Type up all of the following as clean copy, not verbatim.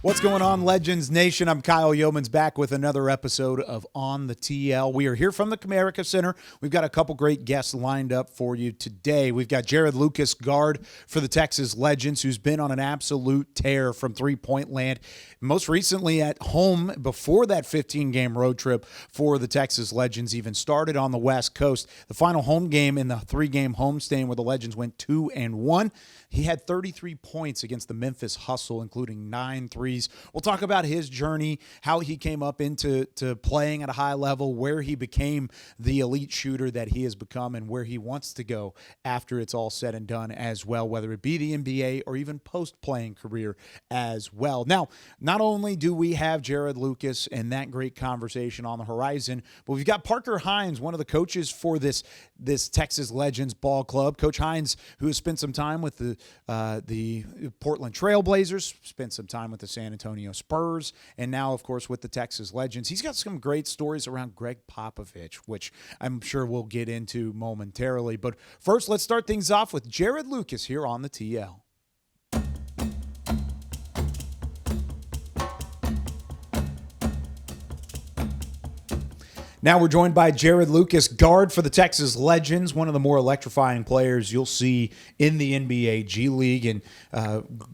What's going on, Legends Nation? I'm Kyle Yeomans back with another episode of On the TL. We are here from the Comerica Center. We've got a couple great guests lined up for you today. We've got Jarod Lucas, guard for the Texas Legends, who's been on an absolute tear from three-point land. Most recently at home before that 15-game road trip for the Texas Legends even started on the West Coast. The final home game in the three-game homestand where the Legends went 2-1. He had 33 points against the Memphis Hustle, including 9 threes. We'll talk about his journey, how he came up into playing at a high level, where he became the elite shooter that he has become, and where he wants to go after it's all said and done as well, whether it be the NBA or even post-playing career as well. Now, not only do we have Jarod Lucas and that great conversation on the horizon, but we've got Parker Hines, one of the coaches for this Texas Legends ball club. Coach Hines, who has spent some time with the Portland Trail Blazers, spent some time with the San Antonio Spurs, and now, of course, with the Texas Legends. He's got some great stories around Gregg Popovich, which I'm sure we'll get into momentarily. But first, let's start things off with Jarod Lucas here on the TL. Now we're joined by Jarod Lucas, guard for the Texas Legends, one of the more electrifying players you'll see in the NBA G League. And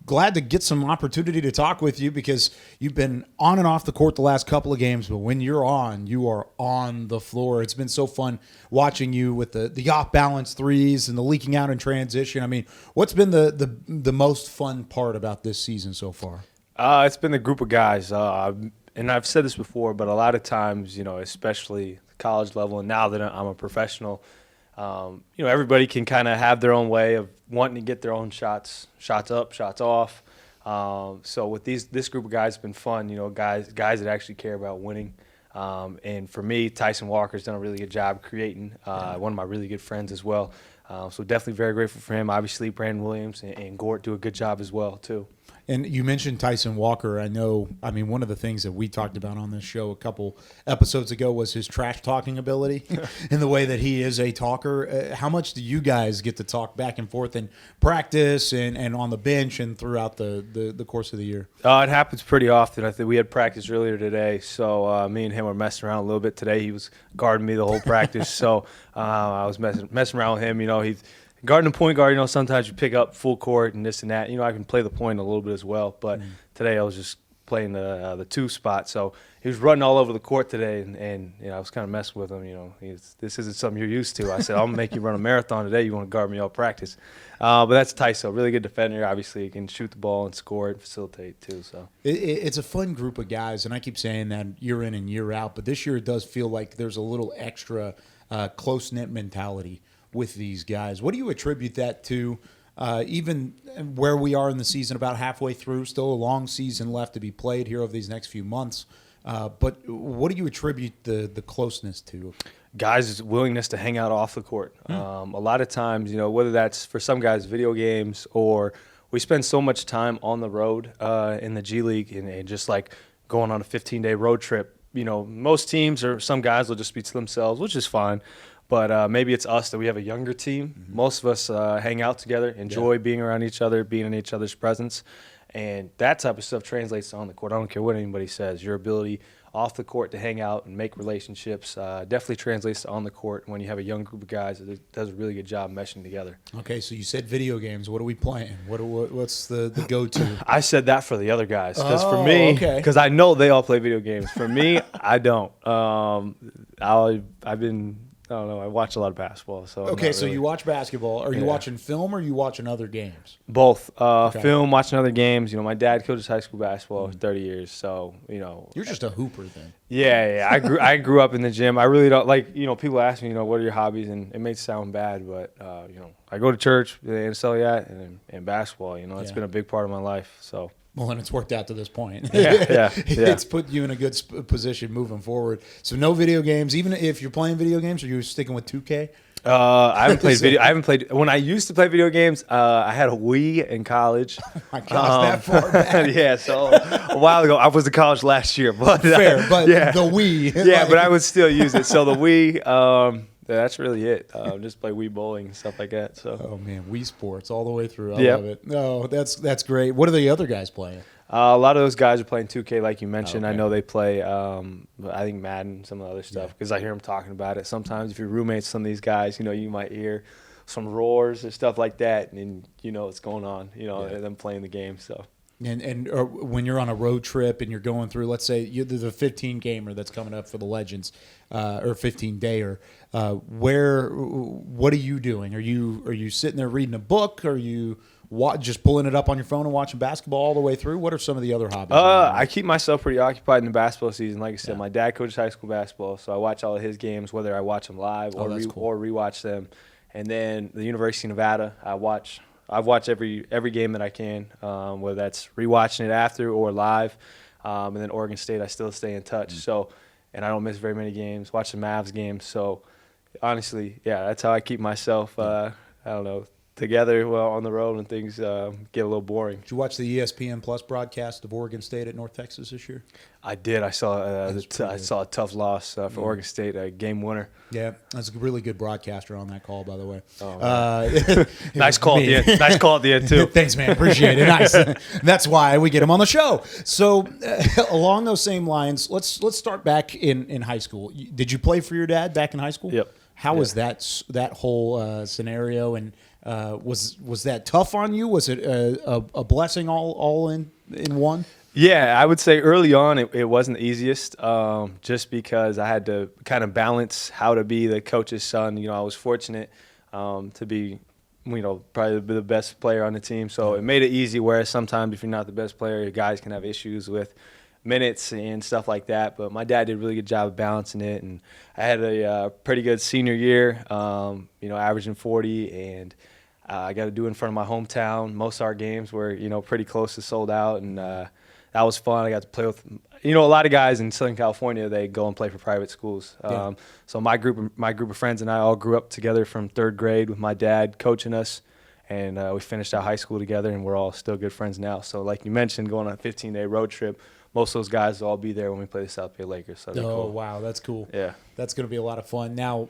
glad to get some opportunity to talk with you because you've been on and off the court the last couple of games, but when you're on, you are on the floor. It's been so fun watching you with the off-balance threes and the leaking out in transition. I mean, what's been the most fun part about this season so far? It's been the group of guys. And I've said this before, but a lot of times, especially college level, and now that I'm a professional, everybody can kind of have their own way of wanting to get their own shots up, shots off. So with this group of guys, it's been fun. Guys that actually care about winning. And for me, Tyson Walker's done a really good job creating. One of my really good friends as well. So definitely very grateful for him. Obviously, Brandon Williams and Gort do a good job as well too. And you mentioned Tyson Walker. One of the things that we talked about on this show a couple episodes ago was his trash talking ability and the way that he is a talker. How much do you guys get to talk back and forth in practice and on the bench and throughout the course of the year? It happens pretty often. I think we had practice earlier today, so me and him were messing around a little bit today. He was guarding me the whole practice, so I was messing around with him. He's guarding the point guard, sometimes you pick up full court and this and that. I can play the point a little bit as well. But today I was just playing the two spot. So he was running all over the court today, and I was kind of messing with him. This isn't something you're used to. I said, I'm going to make you run a marathon today. You want to guard me all practice. But that's Tyson, really good defender. Obviously, he can shoot the ball and score and facilitate too. So it's a fun group of guys, and I keep saying that year in and year out. But this year it does feel like there's a little extra close-knit mentality with these guys. What do you attribute that to, even where we are in the season, about halfway through, still a long season left to be played here over these next few months, but what do you attribute the closeness to? Guys' willingness to hang out off the court. A lot of times, whether that's for some guys video games or we spend so much time on the road in the G League and just like going on a 15-day road trip. Most teams or some guys will just be to themselves, which is fine. But maybe it's us that we have a younger team. Mm-hmm. Most of us hang out together, enjoy being around each other, being in each other's presence. And that type of stuff translates on the court. I don't care what anybody says. Your ability off the court to hang out and make relationships definitely translates to on the court when you have a young group of guys that does a really good job meshing together. Okay, so you said video games. What are we playing? What's the go-to? I said that for the other guys. Because for me, because I know they all play video games. For me, I don't. I don't know. I watch a lot of basketball. So okay, so you watch basketball. Are you watching film or are you watching other games? Both. Film, watching other games. My dad coaches high school basketball for 30 years, so You're just a hooper then. Yeah. I grew up in the gym. I really don't like. People ask me, what are your hobbies, and it may sound bad, but I go to church and and basketball. It's been a big part of my life. So. Well, and it's worked out to this point. Yeah. It's put you in a good position moving forward. So no video games. Even if you're playing video games, are you sticking with 2K? I haven't played video. I haven't played. When I used to play video games, I had a Wii in college. Oh my gosh, that far back. Yeah, so a while ago. I was in college last year, but fair. But the Wii. Yeah, but I would still use it. So the Wii. That's really it. Just play Wii bowling and stuff like that. So. Oh man, Wii Sports all the way through. I love it. No, that's great. What are the other guys playing? A lot of those guys are playing 2K, like you mentioned. Okay. I know they play, I think Madden, some of the other stuff, because I hear them talking about it. Sometimes if you're roommates, some of these guys, you might hear some roars and stuff like that, and you know what's going on, them playing the game. So. And when you're on a road trip and you're going through, let's say there's a 15-gamer that's coming up for the Legends, or 15-dayer, what are you doing? Are you sitting there reading a book? Are you just pulling it up on your phone and watching basketball all the way through? What are some of the other hobbies? I keep myself pretty occupied in the basketball season. Like I said, my dad coaches high school basketball, so I watch all of his games, whether I watch them live or rewatch them. And then the University of Nevada, I've watched every game that I can, whether that's rewatching it after or live. And then Oregon State, I still stay in touch. So, and I don't miss very many games. Watch the Mavs games. So, honestly, that's how I keep myself. Together on the road when things get a little boring. Did you watch the ESPN Plus broadcast of Oregon State at North Texas this year? I did. I saw I saw a tough loss for Oregon State, a game winner. Yeah, that's a really good broadcaster on that call, by the way. Nice call at the end. Nice call at the end too. Thanks, man. Appreciate it. Nice. That's why we get him on the show. So, along those same lines, let's start back in high school. Did you play for your dad back in high school? Yep. How was that whole scenario, and was that tough on you? Was it a blessing all in one? Yeah, I would say early on it wasn't the easiest, just because I had to kind of balance how to be the coach's son. I was fortunate to be, probably the best player on the team, so it made it easy. Whereas sometimes if you're not the best player, your guys can have issues with minutes and stuff like that. But my dad did a really good job of balancing it, and I had a pretty good senior year, averaging 40, and I got to do it in front of my hometown. Most of our games were, pretty close to sold out, and that was fun. I got to play with, a lot of guys in Southern California, they go and play for private schools. So my group of friends and I all grew up together from third grade with my dad coaching us, and we finished out high school together, and we're all still good friends now. So like you mentioned, going on a 15-day road trip, most of those guys will all be there when we play the South Bay Lakers. So cool. Wow, that's cool. Yeah. That's going to be a lot of fun. Now,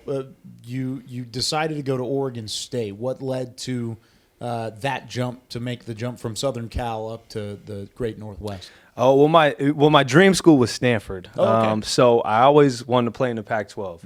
you decided to go to Oregon State. What led to that jump, to make the jump from Southern Cal up to the Great Northwest? Oh, my dream school was Stanford. Oh, okay. So I always wanted to play in the Pac-12.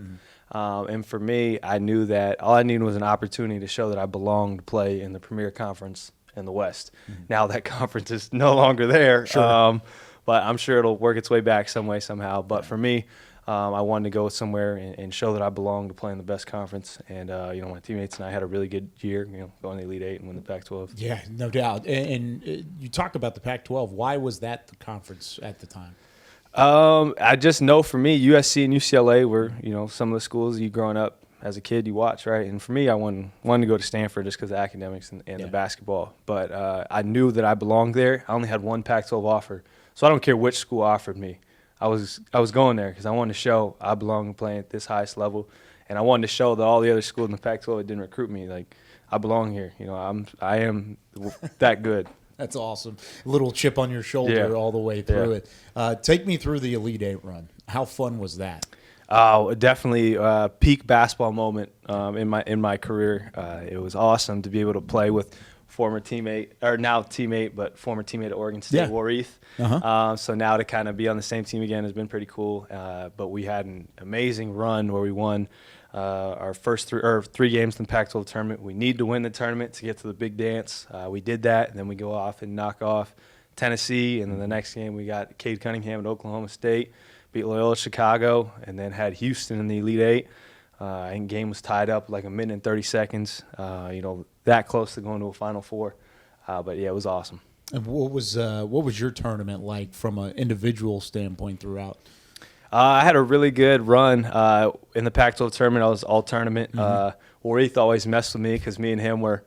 And for me, I knew that all I needed was an opportunity to show that I belonged to play in the premier conference in the West. Now that conference is no longer there. Sure. But I'm sure it'll work its way back some way, somehow. But for me, I wanted to go somewhere and show that I belong to play in the best conference. And, my teammates and I had a really good year, going to the Elite Eight and win the Pac-12. Yeah, no doubt. And you talked about the Pac-12. Why was that the conference at the time? I just know for me, USC and UCLA were, some of the schools you growing up as a kid you watch, right? And for me, I wanted to go to Stanford just because of academics and the basketball. But I knew that I belonged there. I only had one Pac-12 offer. So I don't care which school offered me. I was going there because I wanted to show I belong to playing at this highest level, and I wanted to show that all the other schools in the Pac-12 that didn't recruit me, like, I belong here. I am that good. That's awesome. Little chip on your shoulder all the way through it. Take me through the Elite Eight run. How fun was that? Definitely a peak basketball moment in my career. It was awesome to be able to play with former teammate at Oregon State, Warith. So now to kind of be on the same team again has been pretty cool. But we had an amazing run where we won our first three games in the Pac-12 tournament. We need to win the tournament to get to the big dance. We did that, and then we go off and knock off Tennessee, and then the next game we got Cade Cunningham at Oklahoma State, beat Loyola Chicago, and then had Houston in the Elite Eight. And game was tied up like a minute and 30 seconds. That close to going to a Final Four. But yeah, it was awesome. And what was your tournament like from an individual standpoint throughout? I had a really good run in the Pac-12 tournament. I was all tournament. Warith always messed with me because me and him were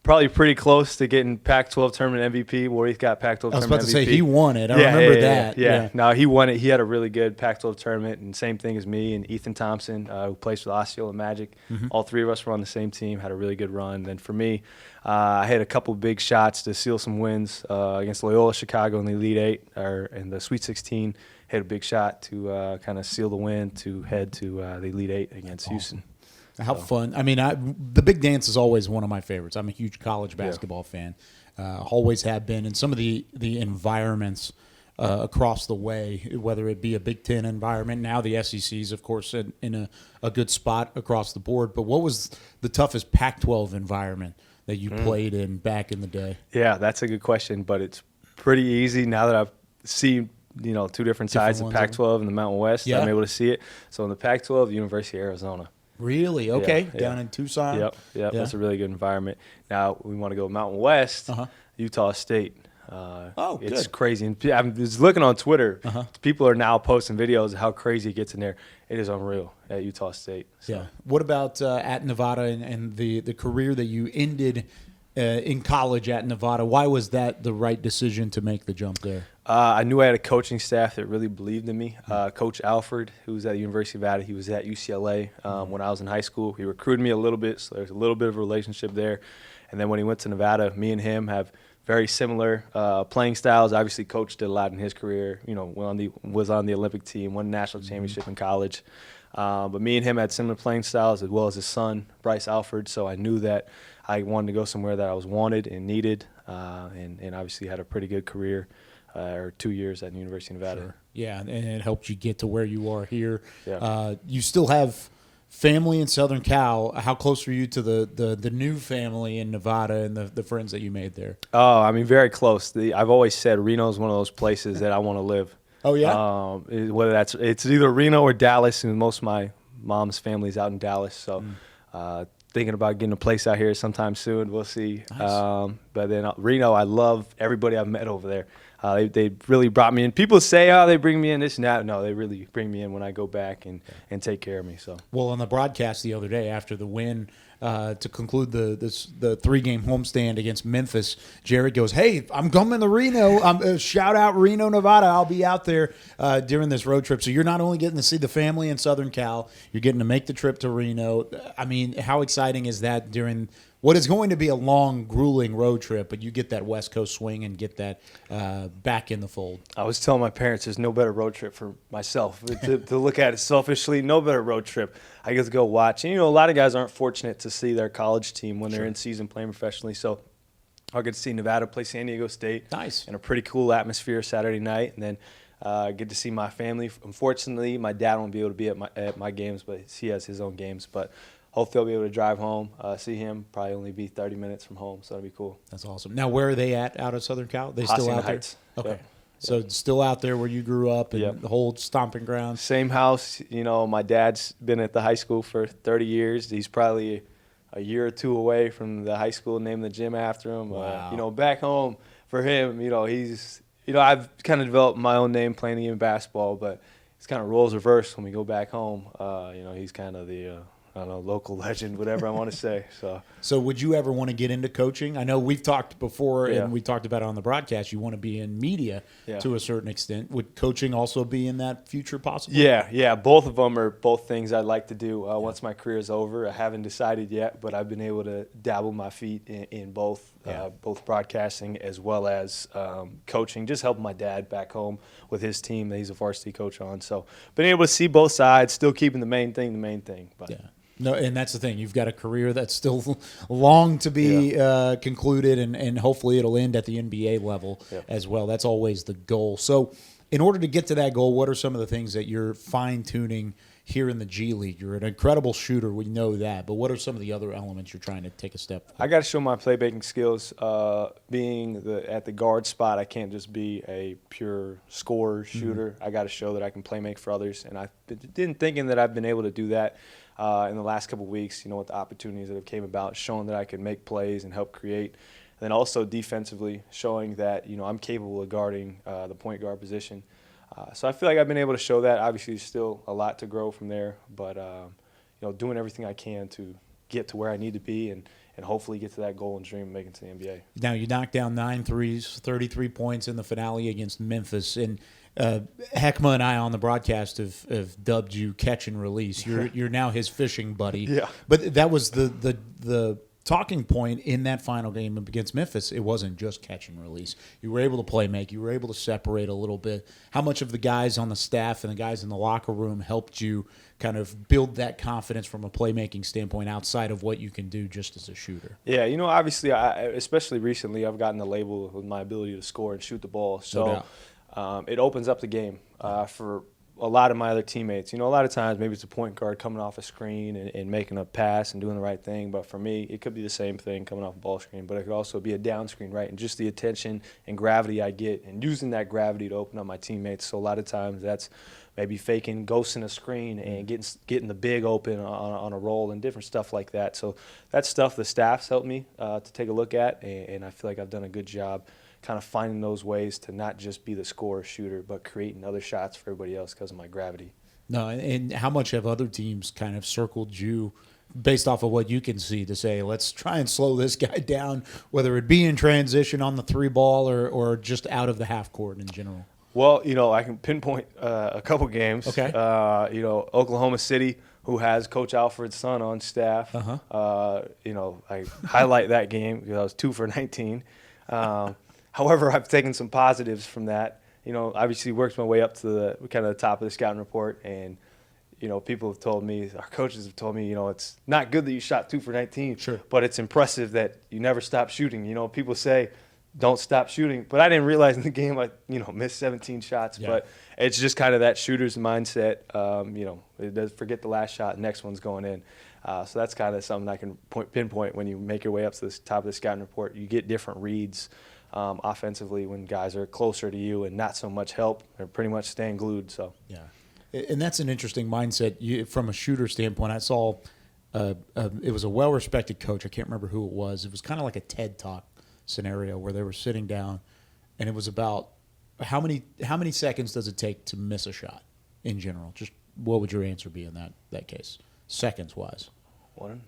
probably pretty close to getting Pac-12 tournament MVP. Warith got Pac-12 tournament MVP. I was about to say he won it. I remember that. Yeah. No, he won it. He had a really good Pac-12 tournament, and same thing as me and Ethan Thompson, who plays for the Osceola Magic. All three of us were on the same team, had a really good run. Then for me, I had a couple big shots to seal some wins against Loyola Chicago in the Elite Eight, or in the Sweet 16. Hit a big shot to kind of seal the win to head to the Elite Eight against Houston. How fun. I mean, the big dance is always one of my favorites. I'm a huge college basketball fan. Always have been. And some of the environments across the way, whether it be a Big Ten environment, now the SEC's, of course, in a good spot across the board. But what was the toughest Pac-12 environment that you played in back in the day? Yeah, that's a good question, but it's pretty easy now that I've seen two different sides of Pac-12 and the Mountain West. Yeah. I'm able to see it. So in the Pac-12, the University of Arizona. Really? Okay. Yeah, down in Tucson? Yep. Yeah, that's a really good environment. Now we want to go Mountain West, Utah State. It's good. crazy. And I was looking on Twitter. People are now posting videos of how crazy it gets in there. It is unreal at Utah State. So. Yeah. What about at Nevada and the career that you ended in college at Nevada? Why was that the right decision to make the jump there? I knew I had a coaching staff that really believed in me. Coach Alford, who was at the University of Nevada, he was at UCLA when I was in high school. He recruited me a little bit, so there's a little bit of a relationship there. And then when he went to Nevada, me and him have very similar playing styles. Obviously, Coach did a lot in his career. Was on the Olympic team, won a national championship in college. But me and him had similar playing styles, as well as his son, Bryce Alford. So I knew that I wanted to go somewhere that I was wanted and needed, and obviously had a pretty good career, or 2 years at the University of Nevada. Sure. Yeah, and it helped you get to where you are here. Yeah. You still have family in Southern Cal. How close are you to the new family in Nevada and the friends that you made there? Oh, I mean, very close. I've always said Reno is one of those places that I want to live. Oh, yeah? Whether it's either Reno or Dallas, and most of my mom's family's out in Dallas. So thinking about getting a place out here sometime soon. We'll see. Nice. But then Reno, I love everybody I've met over there. They really brought me in. People say, they bring me in, this and that. No, they really bring me in when I go back and take care of me. So. Well, on the broadcast the other day after the win to conclude the 3-game homestand against Memphis, Jarod goes, "Hey, I'm coming to Reno. Shout out Reno, Nevada. I'll be out there during this road trip." So you're not only getting to see the family in Southern Cal, you're getting to make the trip to Reno. I mean, how exciting is that during what is going to be a long, grueling road trip, but you get that West Coast swing and get that back in the fold? I was telling my parents there's no better road trip for myself. to look at it selfishly, no better road trip. I get to go watch. And, a lot of guys aren't fortunate to see their college team when they're in season playing professionally. So I'll get to see Nevada play San Diego State. Nice. In a pretty cool atmosphere Saturday night. And then get to see my family. Unfortunately, my dad won't be able to be at my games, but he has his own games. But hopefully I'll be able to drive home, see him. Probably only be 30 minutes from home, so that'll be cool. That's awesome. Now, where are they at out of Southern Cal? They still out Heights. there? Okay. Yep. So still out there where you grew up and the whole stomping grounds? Same house. My dad's been at the high school for 30 years. He's probably a year or two away from the high school naming the gym after him. Wow. Back home for him, he's I've kind of developed my own name playing the game of basketball, but it's kind of roles reversed when we go back home. He's kind of the local legend, whatever I want to say. So would you ever want to get into coaching? I know we've talked before, and we talked about it on the broadcast. You want to be in media to a certain extent. Would coaching also be in that future possible? Yeah. Both of them are both things I'd like to do once my career is over. I haven't decided yet, but I've been able to dabble my feet in both, both broadcasting as well as coaching, just helping my dad back home with his team that he's a varsity coach on. So been able to see both sides, still keeping the main thing. But. Yeah. No, and that's the thing. You've got a career that's still long to be concluded, and hopefully it'll end at the NBA level as well. That's always the goal. So in order to get to that goal, what are some of the things that you're fine-tuning here in the G League? You're an incredible shooter. We know that. But what are some of the other elements you're trying to take a step for? I got to show my playmaking skills. Being at the guard spot, I can't just be a pure scorer, shooter. I got to show that I can play make for others. And I've been thinking that I've been able to do that in the last couple of weeks, with the opportunities that have came about, showing that I can make plays and help create. And then also defensively, showing that, I'm capable of guarding the point guard position. So I feel like I've been able to show that. Obviously, there's still a lot to grow from there, but doing everything I can to get to where I need to be and hopefully get to that goal and dream of making it to the NBA. Now, you knocked down 9 threes, 33 points in the finale against Memphis, and Heckma and I on the broadcast have dubbed you catch and release. You're now his fishing buddy. Yeah. But that was the talking point in that final game against Memphis, it wasn't just catch and release. You were able to play make. You were able to separate a little bit. How much of the guys on the staff and the guys in the locker room helped you kind of build that confidence from a playmaking standpoint outside of what you can do just as a shooter? Yeah, obviously, especially recently, I've gotten the label with my ability to score and shoot the ball. So it opens up the game for a lot of my other teammates. A lot of times maybe it's a point guard coming off a screen and making a pass and doing the right thing. But for me, it could be the same thing coming off a ball screen, but it could also be a down screen, right? And just the attention and gravity I get and using that gravity to open up my teammates. So a lot of times that's maybe faking, ghosting a screen and getting the big open on a roll and different stuff like that. So that's stuff the staff's helped me to take a look at, and I feel like I've done a good job kind of finding those ways to not just be the scorer shooter, but creating other shots for everybody else because of my gravity. No, and how much have other teams kind of circled you based off of what you can see to say, let's try and slow this guy down, whether it be in transition on the three ball or just out of the half court in general? Well, I can pinpoint a couple games. Okay. Oklahoma City, who has Coach Alfred's son on staff. I highlight that game because I was 2 for 19. However, I've taken some positives from that. Obviously worked my way up to the kind of the top of the scouting report, and people have told me, our coaches have told me, it's not good that you shot 2 for 19, sure, but it's impressive that you never stop shooting. People say, don't stop shooting, but I didn't realize in the game I missed 17 shots. Yeah. But it's just kind of that shooter's mindset. It does forget the last shot, next one's going in. So that's kind of something I can pinpoint when you make your way up to the top of the scouting report. You get different reads offensively when guys are closer to you and not so much help. They're pretty much staying glued. So yeah, and that's an interesting mindset from a shooter standpoint. I saw it was a well-respected coach. I can't remember who it was. It was kind of like a TED Talk scenario where they were sitting down, and it was about how many seconds does it take to miss a shot in general? Just what would your answer be in that case, seconds wise?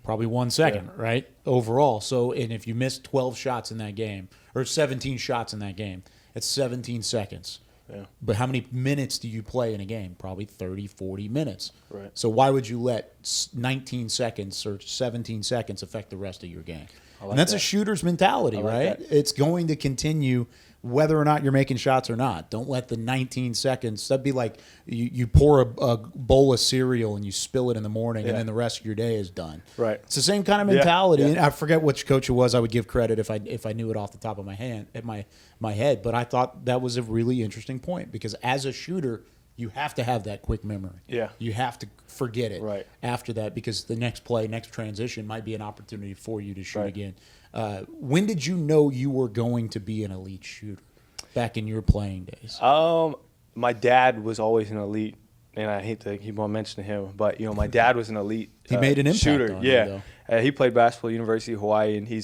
Probably 1 second, yeah. Right? Overall. So, and if you miss 12 shots in that game, or 17 shots in that game, it's 17 seconds. Yeah. But how many minutes do you play in a game? Probably 30, 40 minutes. Right. So why would you let 19 seconds or 17 seconds affect the rest of your game? And that's a shooter's mentality, right? That. It's going to continue whether or not you're making shots or not. Don't let the 19 seconds, that'd be like you pour a bowl of cereal and you spill it in the morning, and then the rest of your day is done. Right. It's the same kind of mentality. Yeah. And I forget which coach it was. I would give credit if I knew it off the top of my head. But I thought that was a really interesting point because as a shooter, you have to have that quick memory. Yeah. You have to forget it after that because the next play, next transition might be an opportunity for you to shoot again. When did you know you were going to be an elite shooter back in your playing days? My dad was always an elite, and I hate to keep on mentioning him, but my dad was an elite he made an impact shooter. On yeah. You, though. He played basketball at University of Hawaii, and he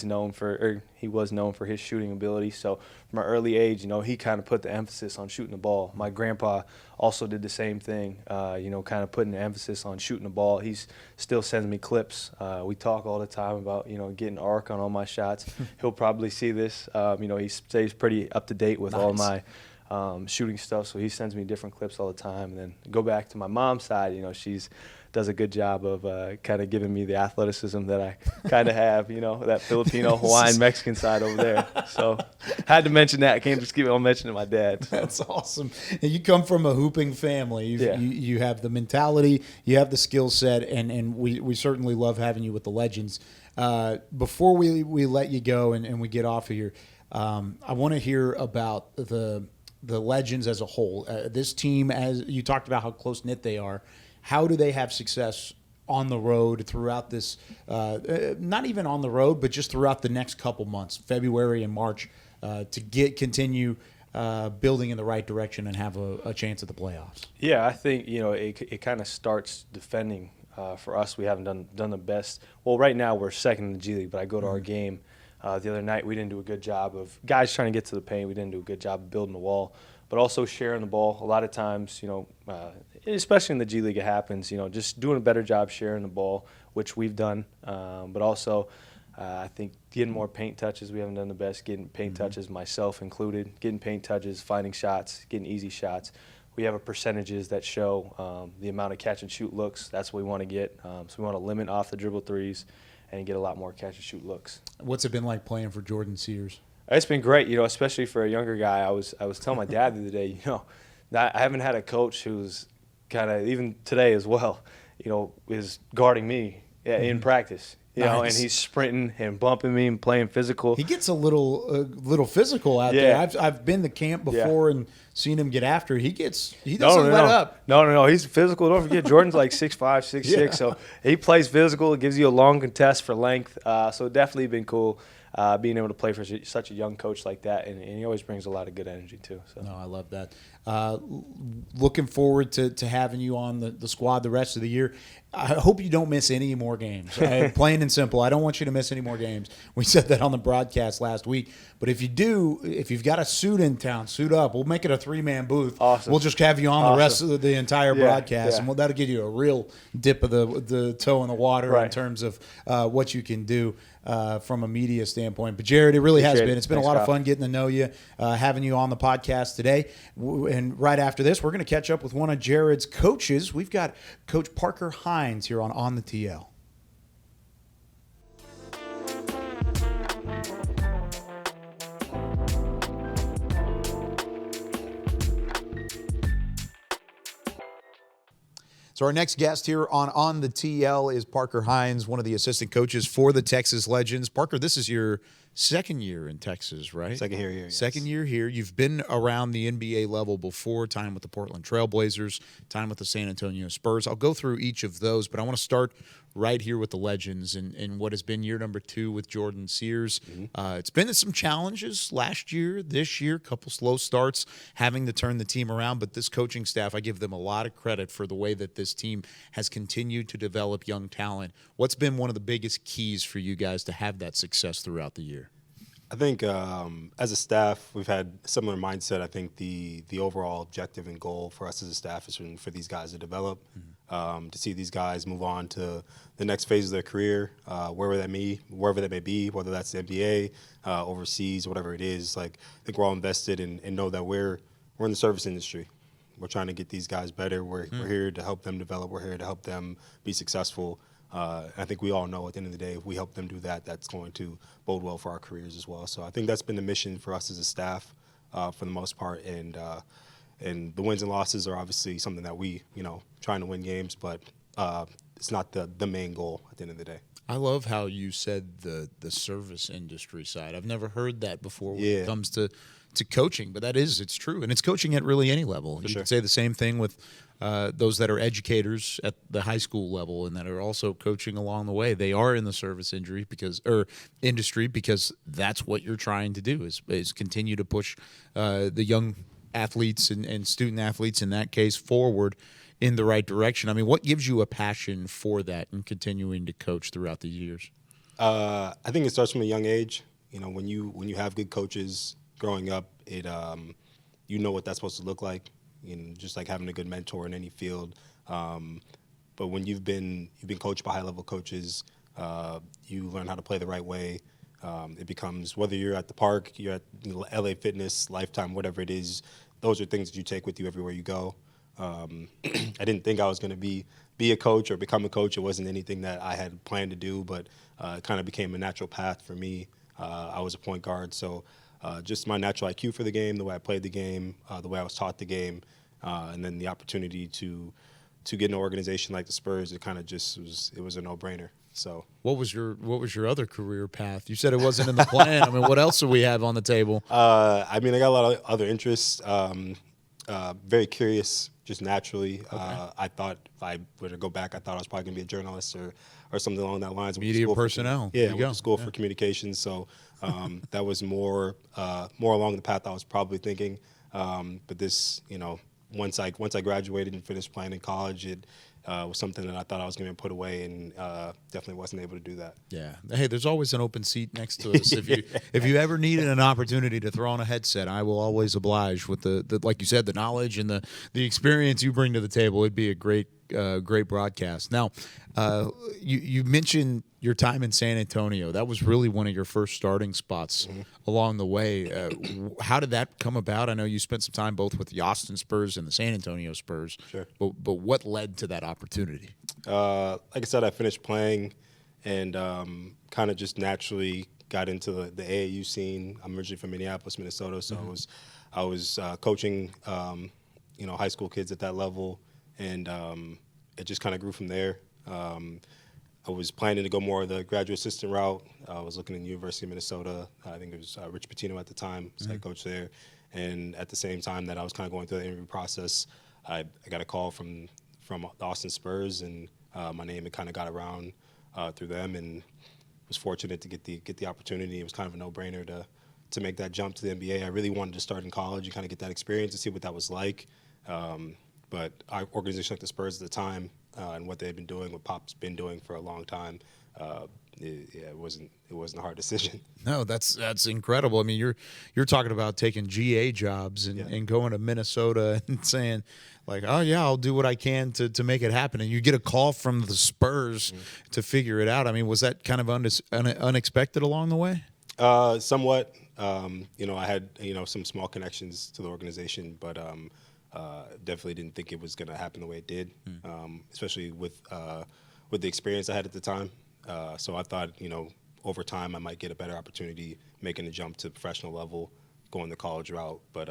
was known for his shooting ability. So from an early age, he kind of put the emphasis on shooting the ball. My grandpa also did the same thing, kind of putting the emphasis on shooting the ball. He still sends me clips. We talk all the time about, getting arc on all my shots. He'll probably see this. He stays pretty up to date with all my shooting stuff, so he sends me different clips all the time. And then go back to my mom's side, she's does a good job of kind of giving me the athleticism that I kind of have, that Filipino, Hawaiian, Mexican side over there. So had to mention that. I can't just keep on mentioning my dad. So. That's awesome. And you come from a hooping family. You have the mentality, you have the skill set, and we certainly love having you with the Legends. Before we let you go and we get off of here, I want to hear about the Legends as a whole. This team, as you talked about how close-knit they are, how do they have success on the road throughout this, not even on the road, but just throughout the next couple months, February and March, to continue building in the right direction and have a chance at the playoffs? Yeah, I think, it kind of starts defending. For us, we haven't done the best. Well, right now we're second in the G League, but I go to our game the other night. We didn't do a good job of guys trying to get to the paint. We didn't do a good job of building the wall, but also sharing the ball. A lot of times, especially in the G League, it happens. Just doing a better job sharing the ball, which we've done. But also, I think getting more paint touches. We haven't done the best getting paint touches, myself included. Getting paint touches, finding shots, getting easy shots. We have percentages that show the amount of catch and shoot looks. That's what we want to get. So we want to limit off the dribble threes, and get a lot more catch and shoot looks. What's it been like playing for Jordan Sears? It's been great, especially for a younger guy. I was telling my dad the other day, that I haven't had a coach who's kind of, even today as well, is guarding me in practice. Nice. And he's sprinting and bumping me and playing physical. He gets a little physical out there. I've been to camp before and seen him get after. He doesn't let up. No. He's physical. Don't forget, Jordan's like 6'5", 6'6", so he plays physical. It gives you a long contest for length. So definitely been cool being able to play for such a young coach like that, and he always brings a lot of good energy too. So. No, I love that. Looking forward to having you on the squad the rest of the year. I hope you don't miss any more games. Plain and simple. I don't want you to miss any more games. We said that on the broadcast last week. But if you do, if you've got a suit in town, suit up. We'll make it a 3-man booth. Awesome. We'll just have you on the rest of the entire broadcast, and that'll give you a real dip of the toe in the water in terms of what you can do from a media standpoint. But Jarod, it really has been. It's been a lot of fun getting to know you, having you on the podcast today. And right after this, we're going to catch up with one of Jarod's coaches. We've got Coach Parker Hines here on the TL. So our next guest here on the TL is Parker Hines, one of the assistant coaches for the Texas Legends. Parker, this is your second year in Texas, right? Second year here, yes. Second year here. You've been around the NBA level before, time with the Portland Trail Blazers, time with the San Antonio Spurs. I'll go through each of those, but I want to start right here with the Legends and what has been year number 2 with Jordan Sears. It's been some challenges last year, this year, a couple slow starts, having to turn the team around, but this coaching staff, I give them a lot of credit for the way that this team has continued to develop young talent. What's been one of the biggest keys for you guys to have that success throughout the year? I think as a staff, we've had similar mindset. I think the overall objective and goal for us as a staff is for these guys to develop, to see these guys move on to the next phase of their career, wherever that may be, whether that's the NBA, overseas, whatever it is. Like, I think we're all invested and know that we're in the service industry. We're trying to get these guys better. We're here to help them develop. We're here to help them be successful. I think we all know at the end of the day, if we help them do that, that's going to bode well for our careers as well. So I think that's been the mission for us as a staff for the most part. And the wins and losses are obviously something that we, trying to win games, but it's not the main goal at the end of the day. I love how you said the service industry side. I've never heard that before when it comes to coaching, but it's true. And it's coaching at really any level. You could say the same thing with those that are educators at the high school level and that are also coaching along the way. They are in the service industry because that's what you're trying to do is continue to push the young athletes and student athletes in that case forward in the right direction. I mean, what gives you a passion for that and continuing to coach throughout the years? I think it starts from a young age. When you have good coaches growing up, it you know what that's supposed to look like. Just like having a good mentor in any field. But when you've been coached by high-level coaches, you learn how to play the right way. It becomes, whether you're at the park, you're at LA Fitness, Lifetime, whatever it is, those are things that you take with you everywhere you go. I didn't think I was going to be a coach or become a coach. It wasn't anything that I had planned to do, but it kind of became a natural path for me. I was a point guard, so just my natural IQ for the game, the way I played the game, the way I was taught the game, and then the opportunity to get an organization like the Spurs, it kind of just was a no-brainer. So what was your other career path? You said it wasn't in the plan. I mean, what else do we have on the table? I got a lot of other interests. Very curious, just naturally. Okay. I thought if I were to go back, I thought I was probably going to be a journalist or something along that lines. Media personnel. I went to school for communications, so that was more along the path I was probably thinking. But this, once I graduated and finished playing in college, it was something that I thought I was going to put away, and definitely wasn't able to do that. Yeah. Hey, there's always an open seat next to us. If you ever needed an opportunity to throw on a headset, I will always oblige with the like you said, the knowledge and the experience you bring to the table. It'd be a great broadcast. Now, you mentioned your time in San Antonio. That was really one of your first starting spots along the way. How did that come about? I know you spent some time both with the Austin Spurs and the San Antonio Spurs. Sure. But what led to that opportunity? Like I said, I finished playing, and kind of just naturally got into the AAU scene. I'm originally from Minneapolis, Minnesota, so I was coaching high school kids at that level, and it just kind of grew from there. I was planning to go more of the graduate assistant route. I was looking in the University of Minnesota. I think it was Rich Pitino at the time, was head coach there. And at the same time that I was kind of going through the interview process, I got a call from the Austin Spurs, and my name had kind of got around through them, and was fortunate to get the opportunity. It was kind of a no-brainer to make that jump to the NBA. I really wanted to start in college and kind of get that experience and see what that was like. But our organization like the Spurs at the time, and what they had been doing, what Pop's been doing for a long time, it wasn't a hard decision. No, that's incredible. I mean, you're talking about taking GA jobs and going to Minnesota and saying, like, oh yeah, I'll do what I can to make it happen. And you get a call from the Spurs to figure it out. I mean, was that kind of unexpected along the way? Somewhat. I had some small connections to the organization, but definitely didn't think it was going to happen the way it did, especially with the experience I had at the time. So I thought, over time I might get a better opportunity making the jump to professional level, going the college route. But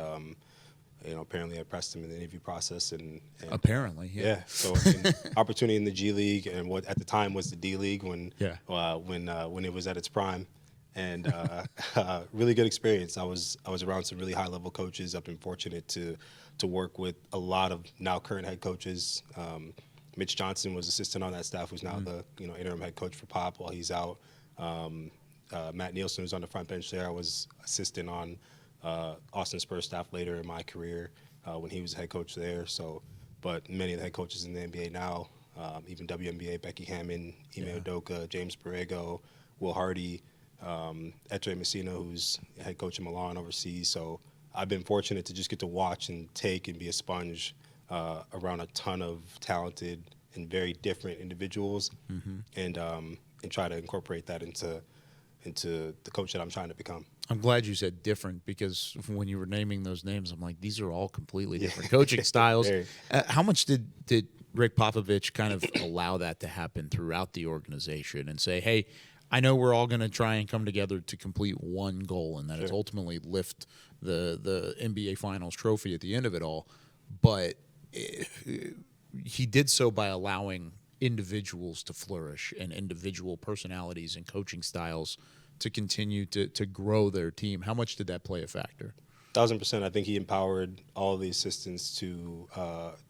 apparently I pressed him in the interview process, and apparently, yeah. So opportunity in the G League, and what at the time was the D League when it was at its prime. And really good experience. I was around some really high level coaches. I've been fortunate to work with a lot of now current head coaches. Mitch Johnson was assistant on that staff, who's now the interim head coach for Pop while he's out. Matt Nielsen, who's on the front bench there, I was assistant on Austin Spurs staff later in my career when he was head coach there. So, but many of the head coaches in the NBA now, even WNBA, Becky Hammond, Ime Udoka, James Borrego, Will Hardy, Etre Messina, who's head coach in Milan overseas. So I've been fortunate to just get to watch and take and be a sponge around a ton of talented and very different individuals, and try to incorporate that into the coach that I'm trying to become. I'm glad you said different, because when you were naming those names, I'm like, these are all completely different coaching styles. How much did Gregg Popovich kind of allow that to happen throughout the organization and say, hey, I know we're all going to try and come together to complete one goal, and that is ultimately lift the NBA Finals trophy at the end of it all, but he did so by allowing individuals to flourish and individual personalities and coaching styles to continue to grow their team. How much did that play a factor? 1,000%. I think he empowered all of the assistants to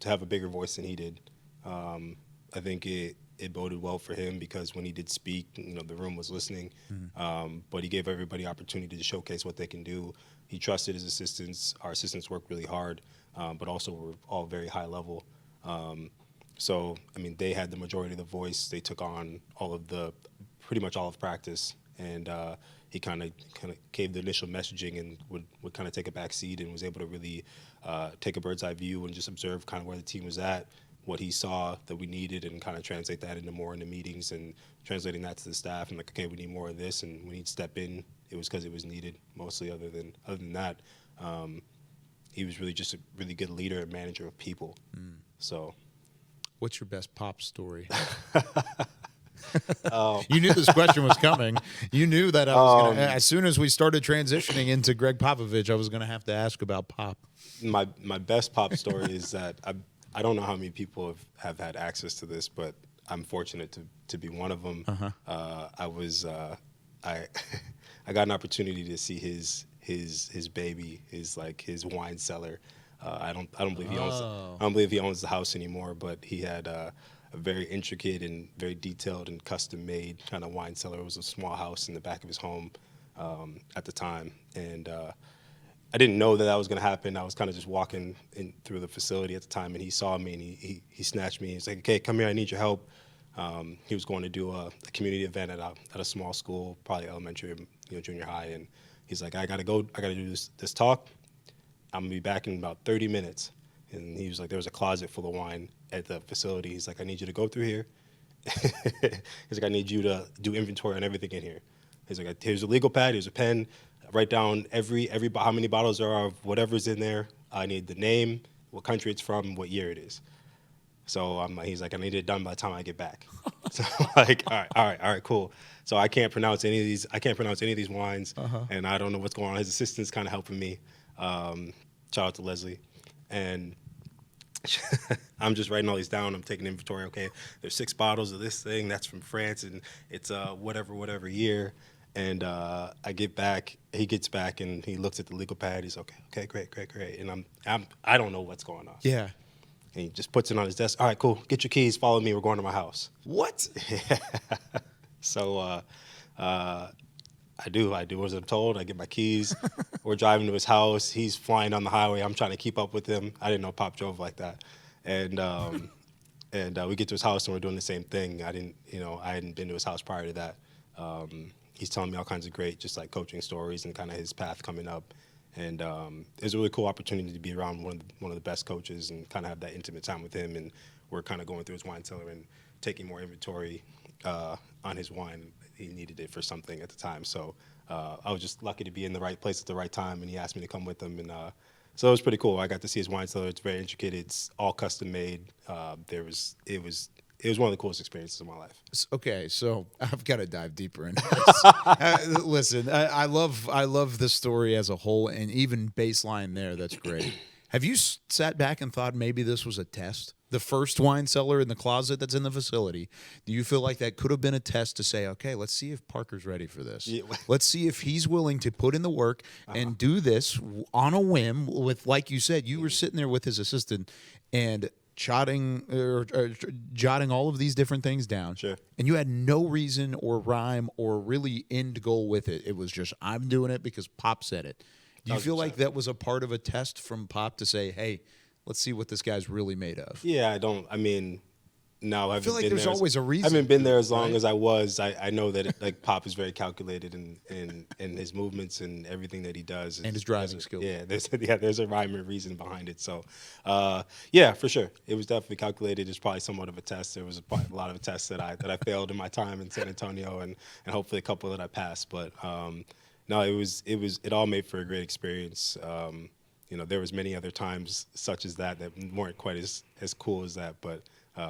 have a bigger voice than he did. I think it boded well for him, because when he did speak, the room was listening. But he gave everybody opportunity to showcase what they can do. He trusted his assistants. Our assistants worked really hard, but also were all very high level. So, I mean, they had the majority of the voice. They took on pretty much all of practice, and he kind of gave the initial messaging and would kind of take a back seat, and was able to really take a bird's eye view and just observe kind of where the team was at, what he saw that we needed, and kind of translate that into meetings, and translating that to the staff, and like, okay, we need more of this, and we need to step in. It was because it was needed mostly. Other than that, he was really just a really good leader and manager of people. So, what's your best Pop story? You knew this question was coming. You knew that I was going to, as soon as we started transitioning into Gregg Popovich, I was going to have to ask about Pop. My best Pop story is that I don't know how many people have had access to this, but I'm fortunate to be one of them. I got an opportunity to see his baby, his wine cellar. I don't believe he owns the house anymore, but he had a very intricate and very detailed and custom made kind of wine cellar. It was a small house in the back of his home at the time, and I didn't know that was going to happen. I was kind of just walking in through the facility at the time, and he saw me, and he snatched me. He's like, "Okay, come here. I need your help." He was going to do a community event at a small school, probably elementary, junior high, and he's like, "I gotta go. I gotta do this talk. I'm gonna be back in about 30 minutes." And he was like, there was a closet full of wine at the facility. He's like, "I need you to go through here." He's like, "I need you to do inventory on everything in here." He's like, "Here's a legal pad. Here's a pen. Write down how many bottles there are of whatever's in there. I need the name, what country it's from, what year it is." So he's like, I need it done by the time I get back. So I'm like, all right, cool. So I can't pronounce any of these wines, and I don't know what's going on. His assistant's kind of helping me. Shout out to Leslie, and I'm just writing all these down. I'm taking inventory. Okay, there's 6 bottles of this thing that's from France, and it's whatever year. And I get back. He gets back, and he looks at the legal pad. He's okay, great. And I don't know what's going on. Yeah. And he just puts it on his desk. All right, cool. Get your keys. Follow me. We're going to my house. What? Yeah. So I do as I'm told. I get my keys. We're driving to his house. He's flying on the highway. I'm trying to keep up with him. I didn't know Pop drove like that. And we get to his house and we're doing the same thing. I hadn't been to his house prior to that. He's telling me all kinds of great, just like coaching stories and kind of his path coming up. And it was a really cool opportunity to be around one of the best coaches and kind of have that intimate time with him. And we're kind of going through his wine cellar and taking more inventory on his wine. He needed it for something at the time. So I was just lucky to be in the right place at the right time. And he asked me to come with him. And so it was pretty cool. I got to see his wine cellar. It's very intricate. It's all custom made. It was one of the coolest experiences of my life. Okay, so I've got to dive deeper into this. Listen, I love the story as a whole, and even baseline there, that's great. Have you sat back and thought maybe this was a test? The first wine cellar in the closet that's in the facility, do you feel like that could have been a test to say, okay, let's see if Parker's ready for this? Yeah. Let's see if he's willing to put in the work and do this on a whim with, like you said, you were sitting there with his assistant and jotting all of these different things down. Sure. And you had no reason or rhyme or really end goal with it. It was just, I'm doing it because Pop said it. Do you 100%. Feel like that was a part of a test from Pop to say, hey, let's see what this guy's really made of? Yeah, no, I feel like there's always a reason. I haven't been there as long as I was. I know that Pop is very calculated in his movements and everything that he does. And his driving skills. Yeah, there's a rhyme and reason behind it. So, yeah, for sure. It was definitely calculated. It's probably somewhat of a test. There was probably a lot of tests that I failed in my time in San Antonio and hopefully a couple that I passed. But, no, it all made for a great experience. There was many other times such as that weren't quite as cool as that, but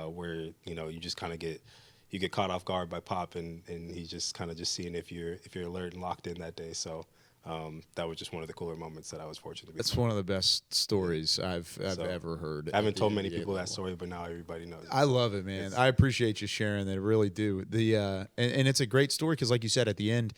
where you just kind of get caught off guard by Pop and he's just kind of just seeing if you're alert and locked in that day. So that was just one of the cooler moments that I was fortunate to be. That's one of the best stories I've ever heard. I haven't told many people that story, but now everybody knows. I love it, man. I appreciate you sharing that. I really do. And it's a great story because, like you said, at the end,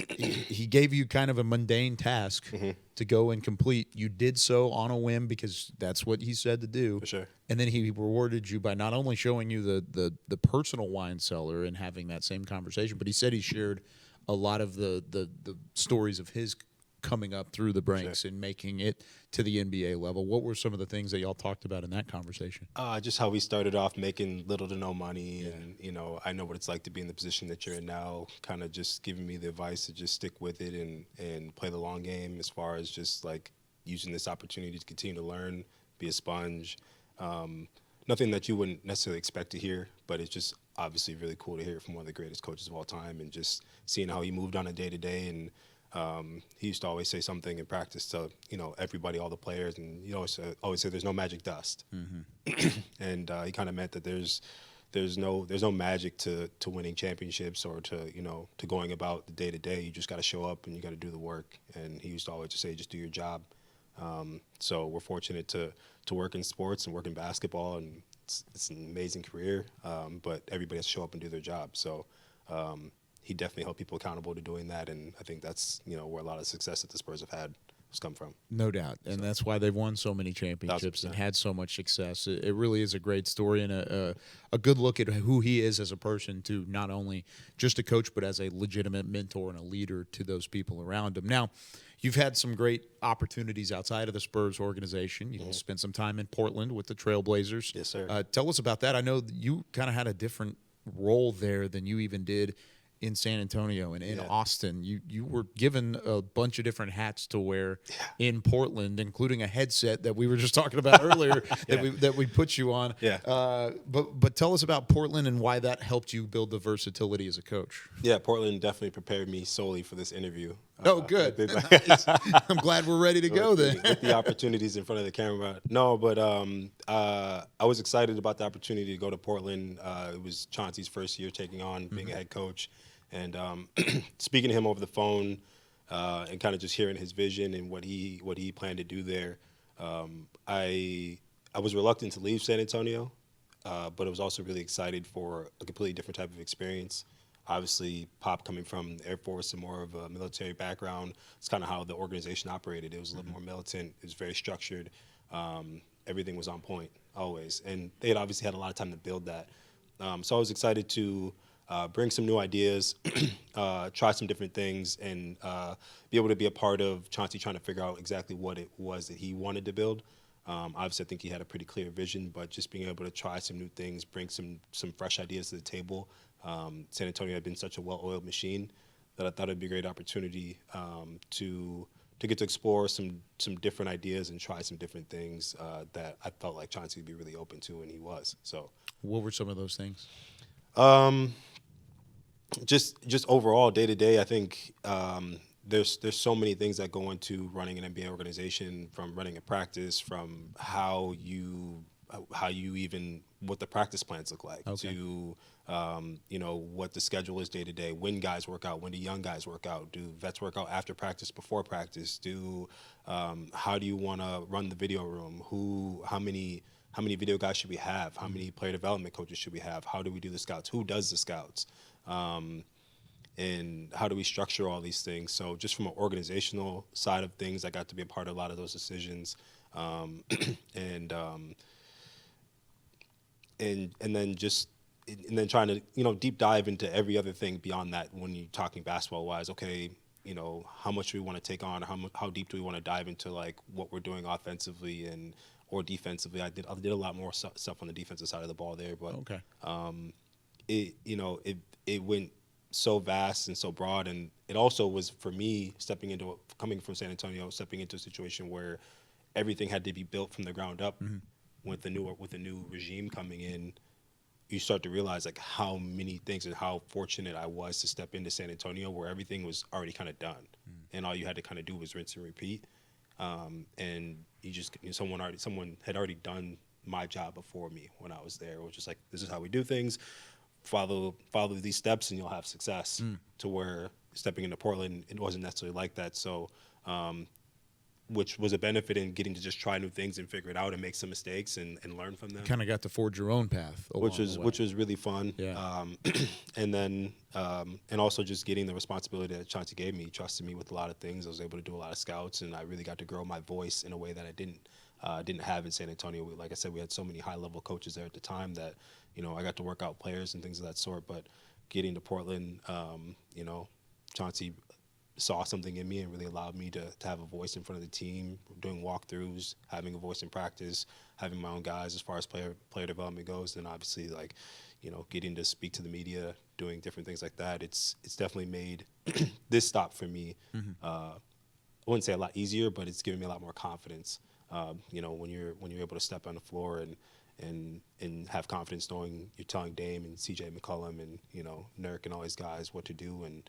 he gave you kind of a mundane task to go and complete. You did so on a whim because that's what he said to do. For sure. And then he rewarded you by not only showing you the personal wine cellar and having that same conversation, but he said he shared a lot of the stories of his coming up through the ranks and making it to the NBA level. What were some of the things that y'all talked about in that conversation? Just how we started off making little to no money, and I know what it's like to be in the position that you're in now. Kind of just giving me the advice to just stick with it and play the long game, as far as just like using this opportunity to continue to learn, be a sponge. Nothing that you wouldn't necessarily expect to hear, but it's just obviously really cool to hear from one of the greatest coaches of all time, and just seeing how he moved on a day to day. And he used to always say something in practice to everybody, all the players, and he always say there's no magic dust. And he kind of meant that there's no magic to winning championships or to going about the day to day. You just got to show up and you got to do the work. And he used to always just say, just do your job. So we're fortunate to work in sports and work in basketball, and it's an amazing career. But everybody has to show up and do their job. So he definitely held people accountable to doing that, and I think that's where a lot of the success that the Spurs have had has come from. No doubt, and that's why they've won so many championships 1,000%. And had so much success. It really is a great story and a good look at who he is as a person, to not only just a coach, but as a legitimate mentor and a leader to those people around him. Now, you've had some great opportunities outside of the Spurs organization. You spent some time in Portland with the Trailblazers. Yes, sir. Tell us about that. I know you kind of had a different role there than you even did in San Antonio and in Austin. You were given a bunch of different hats to wear in Portland, including a headset that we were just talking about earlier that we put you on. But tell us about Portland and why that helped you build the versatility as a coach. Yeah, Portland definitely prepared me solely for this interview. Oh, good. Nice. I'm glad we're ready to go then. With the opportunities in front of the camera. No, but I was excited about the opportunity to go to Portland. It was Chauncey's first year taking on being a head coach. And speaking to him over the phone and kind of just hearing his vision and what he planned to do there, I was reluctant to leave San Antonio, but I was also really excited for a completely different type of experience. Obviously, Pop coming from the Air Force and more of a military background, it's kind of how the organization operated. It was a little more militant. It was very structured. Everything was on point always. And they had obviously had a lot of time to build that. So I was excited to bring some new ideas, try some different things, and be able to be a part of Chauncey trying to figure out exactly what it was that he wanted to build. Obviously, I think he had a pretty clear vision, but just being able to try some new things, bring some fresh ideas to the table. San Antonio had been such a well-oiled machine that I thought it'd be a great opportunity to get to explore some different ideas and try some different things that I felt like Chauncey would be really open to, and he was. So, what were some of those things? Just overall, day to day, I think there's so many things that go into running an NBA organization, from running a practice, from how you even what the practice plans look like, to what the schedule is day to day, when guys work out, when do young guys work out, do vets work out after practice, before practice, how do you want to run the video room, how many video guys should we have, how many player development coaches should we have, how do we do the scouts, who does the scouts, and how do we structure all these things. So just from an organizational side of things, I got to be a part of a lot of those decisions, and then trying to deep dive into every other thing beyond that when you're talking basketball wise. Okay, how much do we want to take on, how deep do we want to dive into like what we're doing offensively or defensively. I did a lot more stuff on the defensive side of the ball there, but it went so vast and so broad, and it also was for me coming from San Antonio, stepping into a situation where everything had to be built from the ground up. With the new regime coming in, you start to realize like how many things and how fortunate I was to step into San Antonio, where everything was already kind of done, and all you had to kind of do was rinse and repeat. And someone had already done my job before me when I was there. It was just like, this is how we do things. Follow these steps, and you'll have success. To where stepping into Portland, it wasn't necessarily like that. So. Which was a benefit in getting to just try new things and figure it out and make some mistakes and learn from them. Kind of got to forge your own path, which was really fun. Yeah. And then and also just getting the responsibility that Chauncey gave me, trusted me with a lot of things. I was able to do a lot of scouts, and I really got to grow my voice in a way that I didn't have in San Antonio. Like I said, we had so many high level coaches there at the time that I got to work out players and things of that sort. But getting to Portland, Chauncey saw something in me and really allowed me to have a voice in front of the team, doing walkthroughs, having a voice in practice, having my own guys as far as player development goes. And obviously, getting to speak to the media, doing different things like that. It's definitely made this stop for me, I wouldn't say a lot easier, but it's given me a lot more confidence. When you're able to step on the floor and have confidence knowing you're telling Dame and CJ McCollum and Nurk and all these guys what to do, and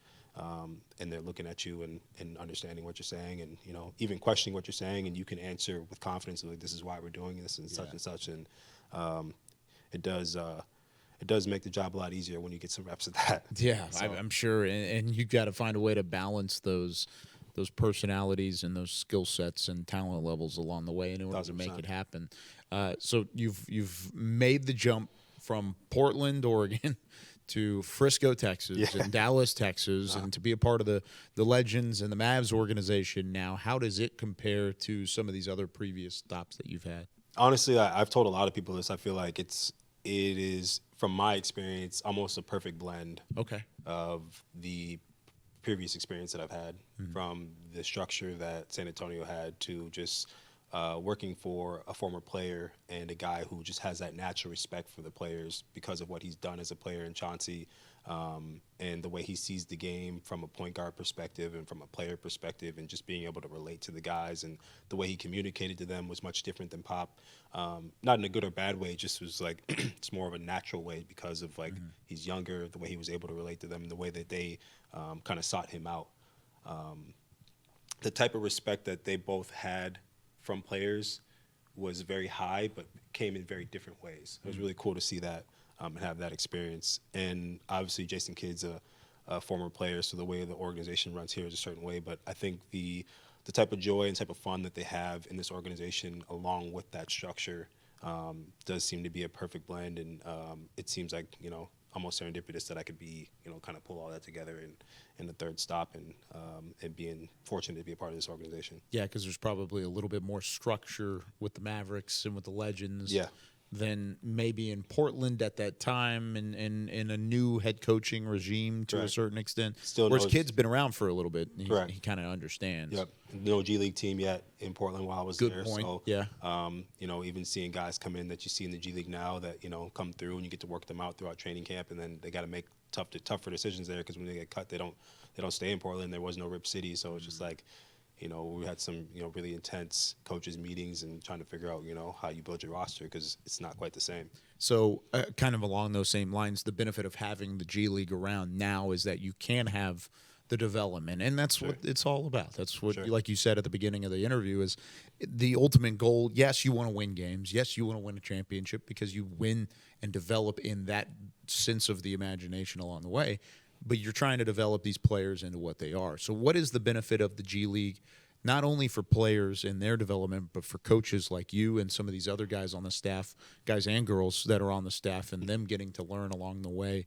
they're looking at you and understanding what you're saying, and even questioning what you're saying, and you can answer with confidence, like, this is why we're doing this and such and such. And it does make the job a lot easier when you get some reps of that. Yeah, so. I'm sure, and you've got to find a way to balance those personalities and those skill sets and talent levels along the way in order 100%. To make it happen. So you've made the jump from Portland, Oregon, to Frisco, Texas, and Dallas, Texas, and to be a part of the Legends and the Mavs organization now. How does it compare to some of these other previous stops that you've had? Honestly, I've told a lot of people this. I feel like it is, from my experience, almost a perfect blend of the previous experience that I've had, from the structure that San Antonio had to just working for a former player and a guy who just has that natural respect for the players because of what he's done as a player in Chauncey, and the way he sees the game from a point guard perspective and from a player perspective, and just being able to relate to the guys, and the way he communicated to them was much different than Pop. Not in a good or bad way, just was like it's more of a natural way because of he's younger, the way he was able to relate to them, and the way that they kind of sought him out. the type of respect that they both had from players was very high, but came in very different ways. It was really cool to see that and have that experience. And obviously, Jason Kidd's a former player, so the way the organization runs here is a certain way. But I think the type of joy and type of fun that they have in this organization, along with that structure, does seem to be a perfect blend. And it seems like, almost serendipitous that I could be, kind of pull all that together in the third stop and being fortunate to be a part of this organization. Yeah, because there's probably a little bit more structure with the Mavericks and with the Legends. Yeah. Than maybe in Portland at that time, and in a new head coaching regime to a certain extent. Still whereas knows- Kidd's been around for a little bit. Correct. He kind of understands. Yep. No G League team yet in Portland while I was Good there. point. So, Yeah. Even seeing guys come in that you see in the G League now that, come through and you get to work them out throughout training camp, and then they got to make tougher decisions there because when they get cut, they don't stay in Portland. There was no Rip City, so it's just like, we had some, really intense coaches meetings and trying to figure out, how you build your roster because it's not quite the same. So kind of along those same lines, the benefit of having the G League around now is that you can have the development, and that's what it's all about. That's what, like you said at the beginning of the interview, is the ultimate goal. Yes, you want to win games. Yes, you want to win a championship because you win and develop in that sense of the imagination along the way. But you're trying to develop these players into what they are. So what is the benefit of the G League, not only for players and their development, but for coaches like you and some of these other guys on the staff, guys and girls that are on the staff, and them getting to learn along the way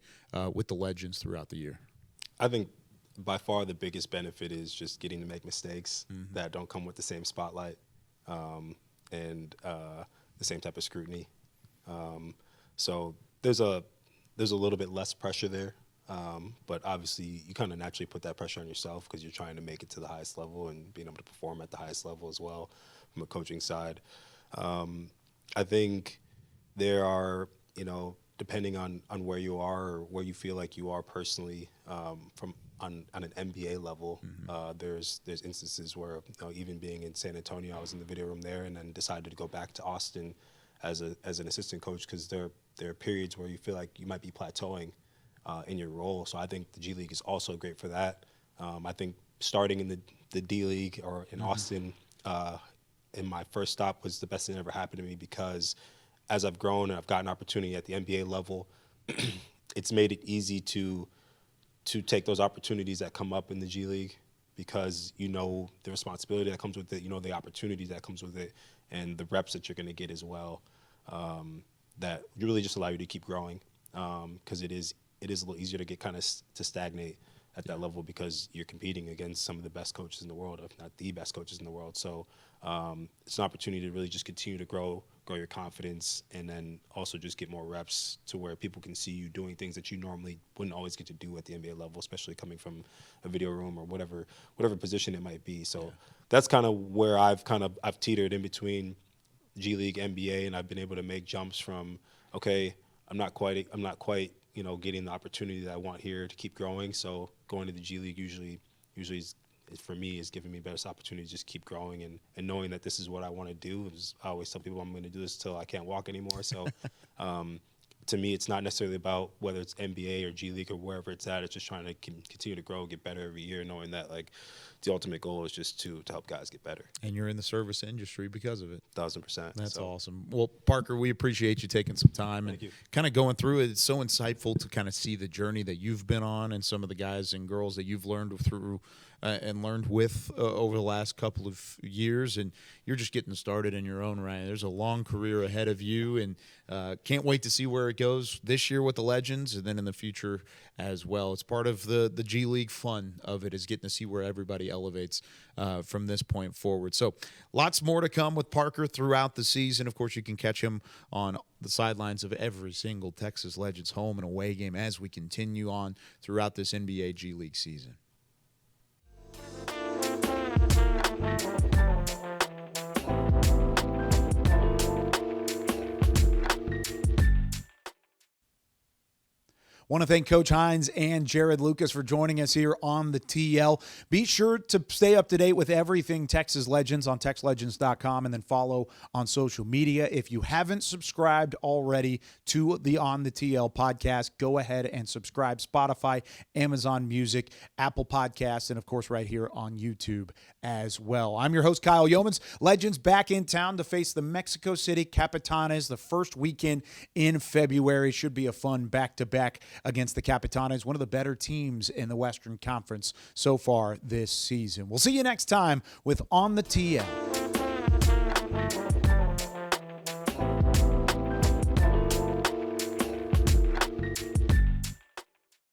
with the Legends throughout the year? I think by far the biggest benefit is just getting to make mistakes that don't come with the same spotlight and the same type of scrutiny. So there's a little bit less pressure there. But obviously, you kind of naturally put that pressure on yourself because you're trying to make it to the highest level and being able to perform at the highest level as well from a coaching side. I think there are, depending on where you are or where you feel like you are personally from on an NBA level, there's instances where, even being in San Antonio, I was in the video room there and then decided to go back to Austin as an assistant coach because there are periods where you feel like you might be plateauing in your role. So I think the G League is also great for that. I think starting in the D League or in Austin in my first stop was the best thing that ever happened to me because as I've grown and I've gotten opportunity at the NBA level, it's made it easy to take those opportunities that come up in the G League because the responsibility that comes with it, the opportunities that comes with it, and the reps that you're going to get as well that really just allow you to keep growing because it is a little easier to get kind of to stagnate at that level because you're competing against some of the best coaches in the world, if not the best coaches in the world. So it's an opportunity to really just continue to grow your confidence, and then also just get more reps to where people can see you doing things that you normally wouldn't always get to do at the NBA level, especially coming from a video room or whatever position it might be. So that's kind of where I've teetered in between G League, NBA, and I've been able to make jumps from, okay, I'm not quite getting the opportunity that I want here to keep growing. So going to the G League usually is for me is giving me the best opportunity to just keep growing and knowing that this is what I want to do. I always tell people I'm going to do this till I can't walk anymore. So to me, it's not necessarily about whether it's NBA or G League or wherever it's at. It's just trying to continue to grow, get better every year, knowing that the ultimate goal is just to help guys get better. And you're in the service industry because of it. 1,000%. That's awesome. Well, Parker, we appreciate you taking some time and kind of going through it. It's so insightful to kind of see the journey that you've been on and some of the guys and girls that you've learned through and learned with over the last couple of years. And you're just getting started in your own right. There's a long career ahead of you, and can't wait to see where it goes this year with the Legends and then in the future as well. It's part of the G League fun of it, is getting to see where everybody elevates from this point forward. So lots more to come with Parker throughout the season. Of course, you can catch him on the sidelines of every single Texas Legends home and away game as we continue on throughout this NBA G League season. Want to thank Coach Hines and Jarod Lucas for joining us here on the TL. Be sure to stay up to date with everything Texas Legends on TexLegends.com, and then follow on social media. If you haven't subscribed already to the On the TL podcast, go ahead and subscribe. Spotify, Amazon Music, Apple Podcasts, and of course right here on YouTube as well. I'm your host, Kyle Yeomans. Legends back in town to face the Mexico City Capitanes the first weekend in February. Should be a fun back-to-back against the Capitanes, one of the better teams in the Western Conference so far this season. We'll see you next time with On the TL.